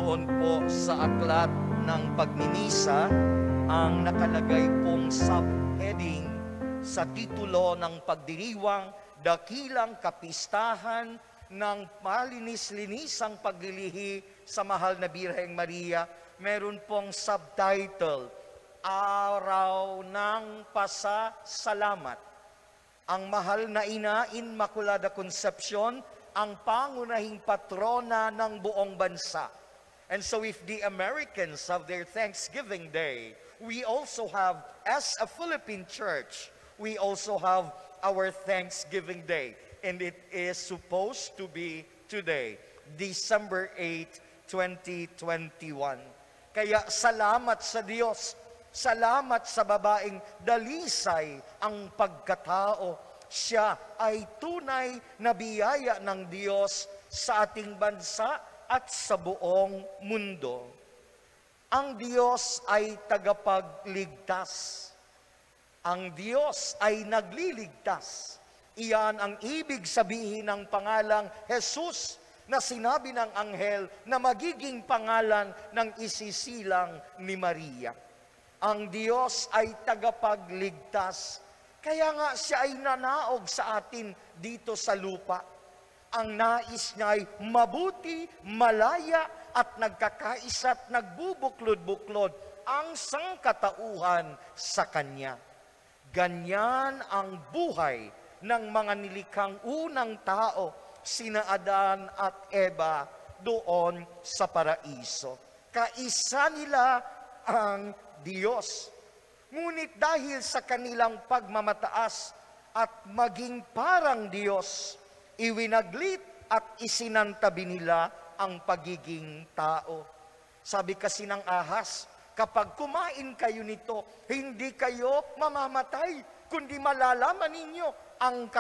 doon po sa aklat ng pagninisa ang nakalagay pong subheading sa titulo ng pagdiriwang, Dakilang Kapistahan ng Malinis-linisang Paglilihi sa Mahal na Birheng Maria. Meron pong subtitle, Araw ng Pasasalamat. Ang mahal na ina, Immaculada Concepcion, ang pangunahing patrona ng buong bansa. And so if the Americans have their Thanksgiving Day, we also have, as a Philippine church, we also have our Thanksgiving Day. And it is supposed to be today, December 8, 2021. Kaya salamat sa Diyos, salamat sa babaeng dalisay ang pagkatao. Siya ay tunay na biyaya ng Diyos sa ating bansa at sa buong mundo. Ang Diyos ay tagapagligtas. Ang Diyos ay nagliligtas. Iyan ang ibig sabihin ng pangalang Jesus na sinabi ng anghel na magiging pangalan ng isisilang ni Maria. Ang Diyos ay tagapagligtas. Kaya nga siya ay nanaog sa atin dito sa lupa. Ang nais niya ay mabuti, malaya at nagkakaisa at nagbubuklod-buklod ang sangkatauhan sa Kanya. Ganyan ang buhay ng mga nilikhang unang tao, sina Adan at Eva, doon sa paraiso. Kaisa nila ang Diyos. Ngunit dahil sa kanilang pagmamataas at maging parang Diyos, iwinaglit at isinantabi nila ang pagiging tao. Sabi kasi ng ahas, kapag kumain kayo nito, hindi kayo mamamatay, kundi malalaman ninyo ang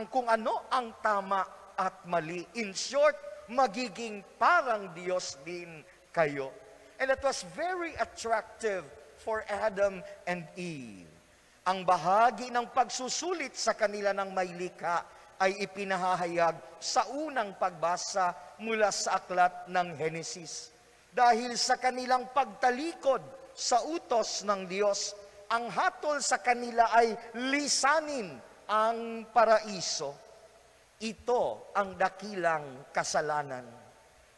kung ano ang tama at mali. In short, magiging parang Diyos din kayo. And it was very attractive for Adam and Eve. Ang bahagi ng pagsusulit sa kanila ng may likha ay ipinahahayag sa unang pagbasa mula sa aklat ng Henesis. Dahil sa kanilang pagtalikod sa utos ng Diyos, ang hatol sa kanila ay lisanin ang paraiso. Ito ang dakilang kasalanan.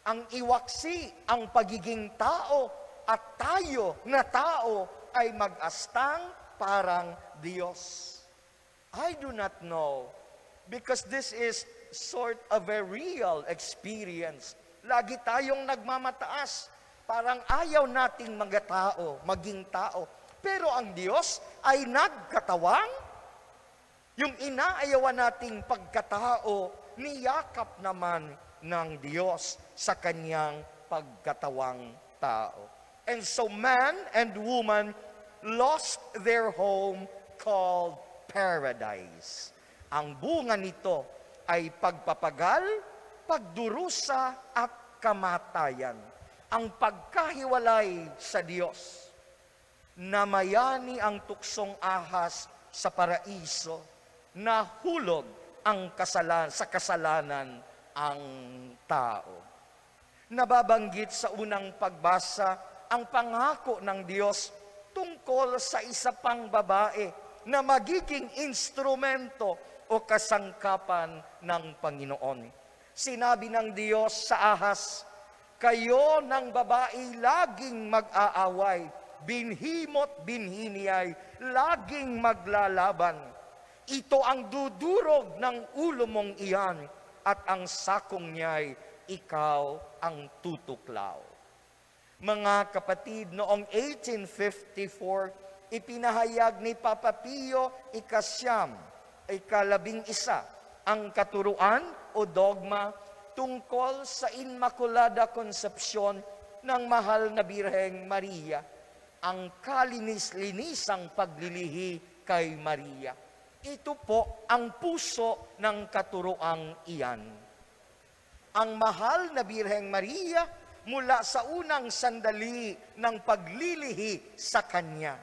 Ang iwaksi ang pagiging tao at tayo na tao ay mag-astang parang Diyos. I do not know, because this is sort of a real experience. Lagi tayong nagmamataas, parang ayaw nating maging tao. Pero ang Diyos ay nagkatawang. Yung inaayawan nating pagkatao, niyakap naman ng Diyos sa kanyang pagkatawang tao. And so man and woman lost their home called paradise. Ang bunga nito ay pagpapagal, pagdurusa at kamatayan. Ang pagkahiwalay sa Diyos. Namayani ang tuksong ahas sa paraiso. Nahulog ang sa kasalanan ang tao. Nababanggit sa unang pagbasa ang pangako ng Diyos tungkol sa isa pang babae na magiging instrumento o kasangkapan ng Panginoon. Sinabi ng Diyos sa ahas, kayo ng babae laging mag-aaway, binhimo't binhi niya'y laging maglalaban. Ito ang dudurog ng ulo mong iyan at ang sakong niya'y ikaw ang tutuklaw. Mga kapatid, noong 1854, ipinahayag ni Papa Pio ika-11 ang katuruan o dogma tungkol sa Immaculada Concepcion ng Mahal na Birheng Maria, ang kalinis-linisang paglilihi kay Maria. Ito po ang puso ng katuroang iyan. Ang Mahal na Birheng Maria mula sa unang sandali ng paglilihi sa Kanya,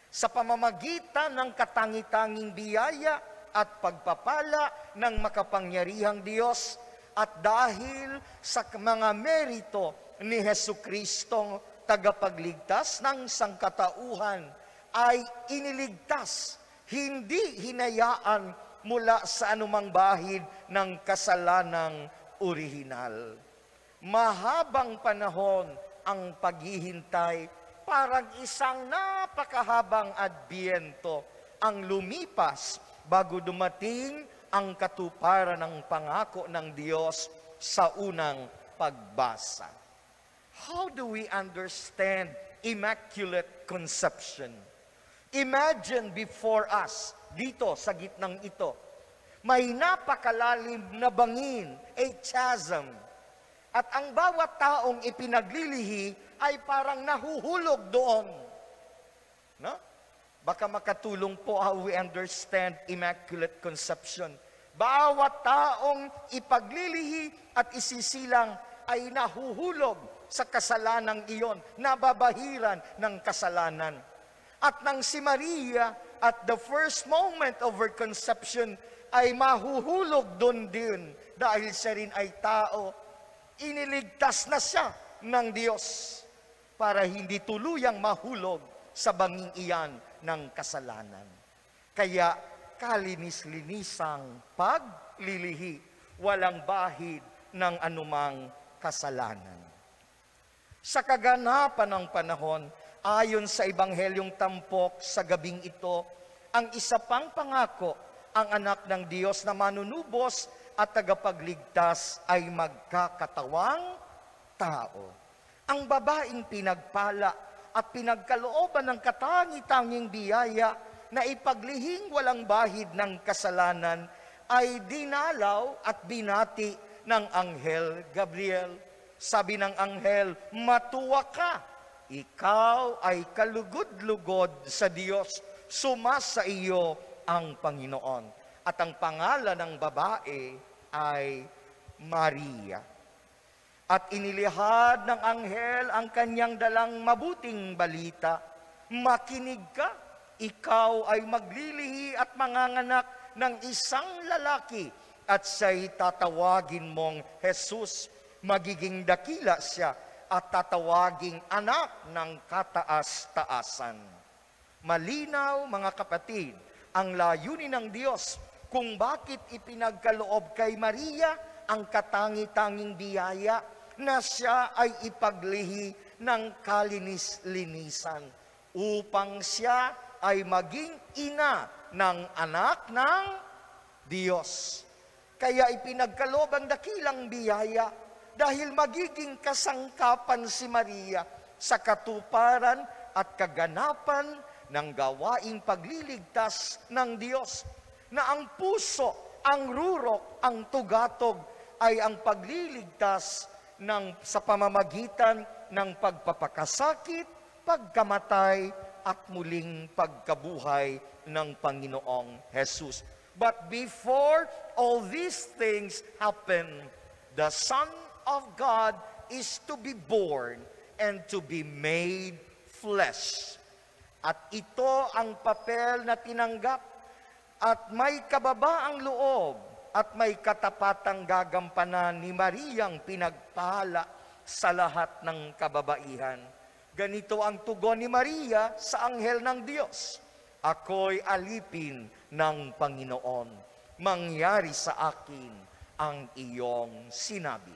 sa pamamagitan ng katangi-tanging biyaya at pagpapala ng makapangyarihang Diyos, at dahil sa mga merito ni Jesucristong tagapagligtas ng sangkatauhan ay iniligtas, hindi hinayaan mula sa anumang bahid ng kasalanang orihinal. Mahabang panahon ang paghihintay, parang isang napakahabang adbyento ang lumipas bago dumating ang katuparan ng pangako ng Diyos sa unang pagbasa. How do we understand Immaculate Conception? Imagine before us, dito sa gitnang ito, may napakalalim na bangin, a chasm. At ang bawat taong ipinaglilihi ay parang nahuhulog doon. No? Baka makatulong po how we understand Immaculate Conception. Bawat taong ipaglilihi at isisilang ay nahuhulog sa kasalanang iyon, nababahiran ng kasalanan. At nang si Maria at the first moment of her conception ay mahuhulog doon din dahil siya rin ay tao, iniligtas na siya ng Diyos para hindi tuluyang mahulog sa banging iyan ng kasalanan. Kaya kalinis-linisang paglilihi, walang bahid ng anumang kasalanan. Sa kaganapan ng panahon, ayon sa Ebanghelyong tampok sa gabing ito, ang isa pang pangako, ang anak ng Diyos na manunubos at tagapagligtas ay magkakatawang tao. Ang babaeng pinagpala at pinagkalooban ng katangi-tanging biyaya na ipaglihing walang bahid ng kasalanan ay dinalaw at binati ng Anghel Gabriel. Sabi ng anghel, "Matuwa ka, ikaw ay kalugod-lugod sa Diyos, sumasa iyo ang Panginoon." At ang pangalan ng babae ay Maria. At inilihad ng anghel ang kanyang dalang mabuting balita, "Makinig ka, ikaw ay maglilihi at manganganak ng isang lalaki, at siya'y tatawagin mong Jesus. Magiging dakila siya at tatawaging anak ng kataas-taasan." Malinaw, mga kapatid, ang layunin ng Diyos kung bakit ipinagkaloob kay Maria ang katangi-tanging biyaya na siya ay ipaglihi ng kalinis-linisan upang siya ay maging ina ng anak ng Diyos. Kaya ipinagkaloob ang dakilang biyaya dahil magiging kasangkapan si Maria sa katuparan at kaganapan ng gawaing pagliligtas ng Diyos, na ang puso, ang rurok, ang tugatog ay ang pagliligtas sa pamamagitan ng pagpapakasakit, pagkamatay, at muling pagkabuhay ng Panginoong Jesus. But before all these things happen, the Son of God is to be born and to be made flesh. At ito ang papel na tinanggap at may kababaang loob at may katapatang gagampanan ni Mariang pinagpala sa lahat ng kababaihan. Ganito ang tugon ni Maria sa anghel ng Diyos, "Ako'y alipin ng Panginoon. Mangyari sa akin ang iyong sinabi."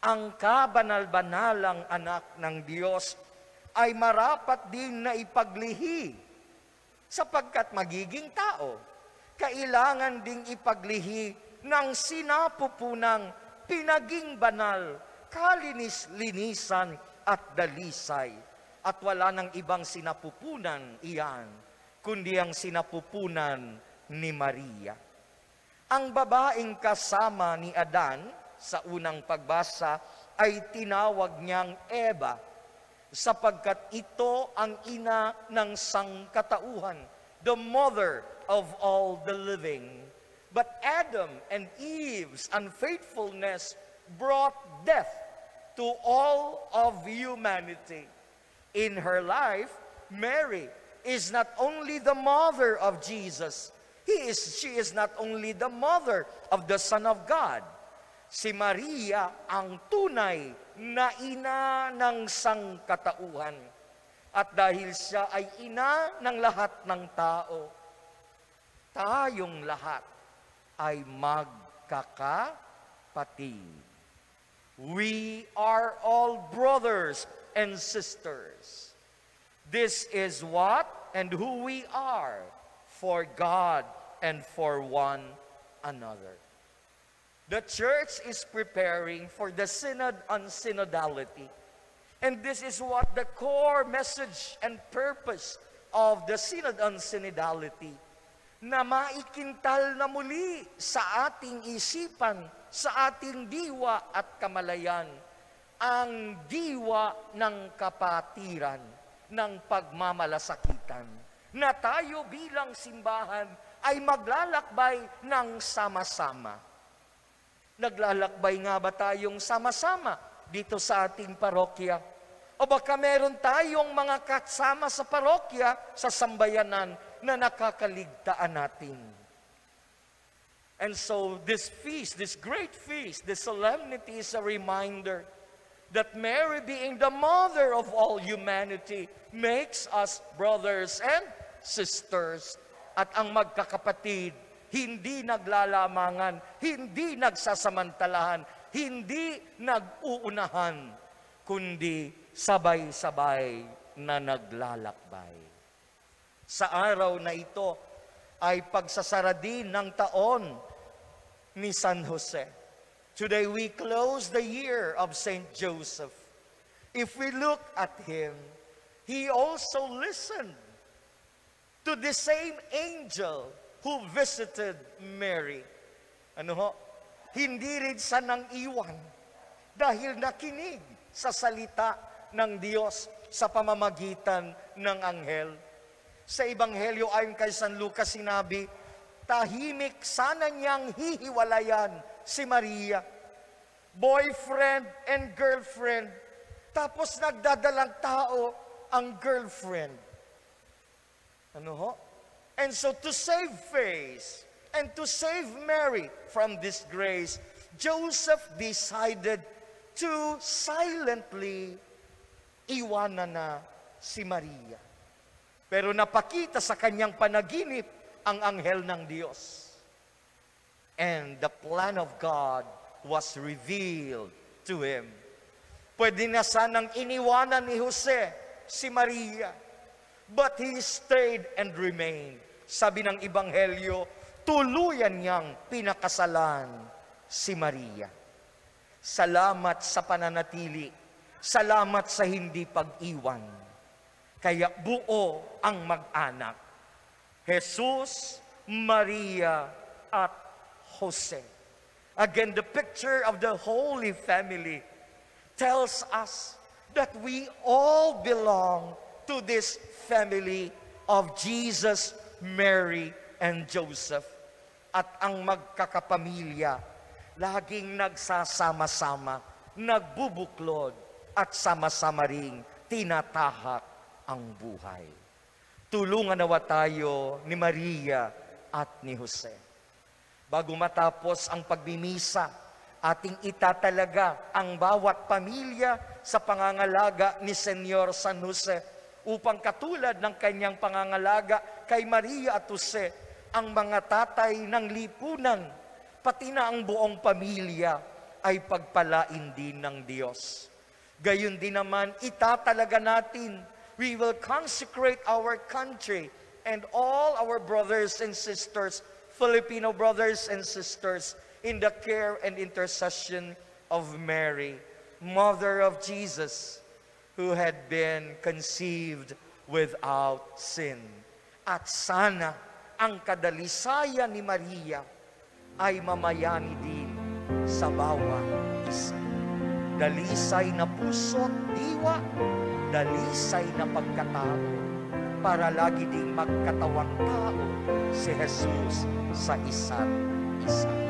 Ang kabanal-banalang anak ng Diyos ay marapat din na ipaglihi sapagkat magiging tao. Kailangan ding ipaglihi ng sinapupunang pinaging banal, kalinis-linisan at dalisay. At wala ng ibang sinapupunan iyan, kundi ang sinapupunan ni Maria. Ang babaeng kasama ni Adan sa unang pagbasa ay tinawag niyang Eva, sapagkat ito ang ina ng sangkatauhan, the mother of all the living. But Adam and Eve's unfaithfulness brought death to all of humanity. In her life, Mary is not only the mother of Jesus, she is not only the mother of the Son of God, Si Maria ang tunay na ina ng sangkatauhan. At dahil siya ay ina ng lahat ng tao, tayong lahat ay magkakapatid. We are all brothers and sisters. This is what and who we are for God and for one another. The church is preparing for the synod on synodality. And this is what the core message and purpose of the synod on synodality, na maikintal na muli sa ating isipan, sa ating diwa at kamalayan, ang diwa ng kapatiran, ng pagmamalasakitan, na tayo bilang simbahan ay maglalakbay ng sama-sama. Naglalakbay nga ba tayong sama-sama dito sa ating parokya? O baka meron tayong mga kasama sa parokya, sa sambayanan, na nakakaligtaan natin. And so this feast, this great feast, this solemnity is a reminder that Mary, being the mother of all humanity, makes us brothers and sisters. At ang magkakapatid, hindi naglalamangan, hindi nagsasamantalahan, hindi nag-uunahan, kundi sabay-sabay na naglalakbay. Sa araw na ito ay pagsasara din ng taon ni San Jose. Today we close the year of Saint Joseph. If we look at him, he also listened to the same angel who visited Mary. Ano ho? Hindi rin siya nang iwan dahil nakinig sa salita ng Diyos sa pamamagitan ng anghel. Sa Ebanghelyo ayon kay San Lucas sinabi, tahimik sana niyang hihiwalayan si Maria, boyfriend and girlfriend, tapos nagdadalang tao ang girlfriend. Ano ho? And so to save face and to save Mary from disgrace, Joseph decided to silently iwanan na si Maria. Pero napakita sa kanyang panaginip ang anghel ng Diyos. And the plan of God was revealed to him. Pwede na sanang iniwanan ni Jose si Maria, but he stayed and remained. Sabi ng Ebanghelyo, tuluyan niyang pinakasalan si Maria. Salamat sa pananatili. Salamat sa hindi pag-iwan. Kaya buo ang mag-anak. Jesus, Maria, at Jose. Again, the picture of the Holy Family tells us that we all belong to this family of Jesus, Mary, and Joseph. At ang magkakapamilya, laging nagsasama-sama, nagbubuklod, at sama-sama ring tinatahak ang buhay. Tulungan nawa tayo ni Maria at ni Jose. Bago matapos ang pagmimisa, ating itatalaga ang bawat pamilya sa pangangalaga ni Senyor San Jose, upang katulad ng kanyang pangangalaga kay Maria at Jose, ang mga tatay ng lipunan, pati na ang buong pamilya, ay pagpalain din ng Diyos. Gayon din naman, itatalaga natin, we will consecrate our country and all our brothers and sisters, Filipino brothers and sisters, in the care and intercession of Mary, Mother of Jesus, who had been conceived without sin. At sana ang kadalisayan ni Maria ay mamayani din sa bawat isa. Dalisay na puso't diwa, dalisay na pagkatao, para lagi ding magkatawang tao si Jesus sa isa't isa.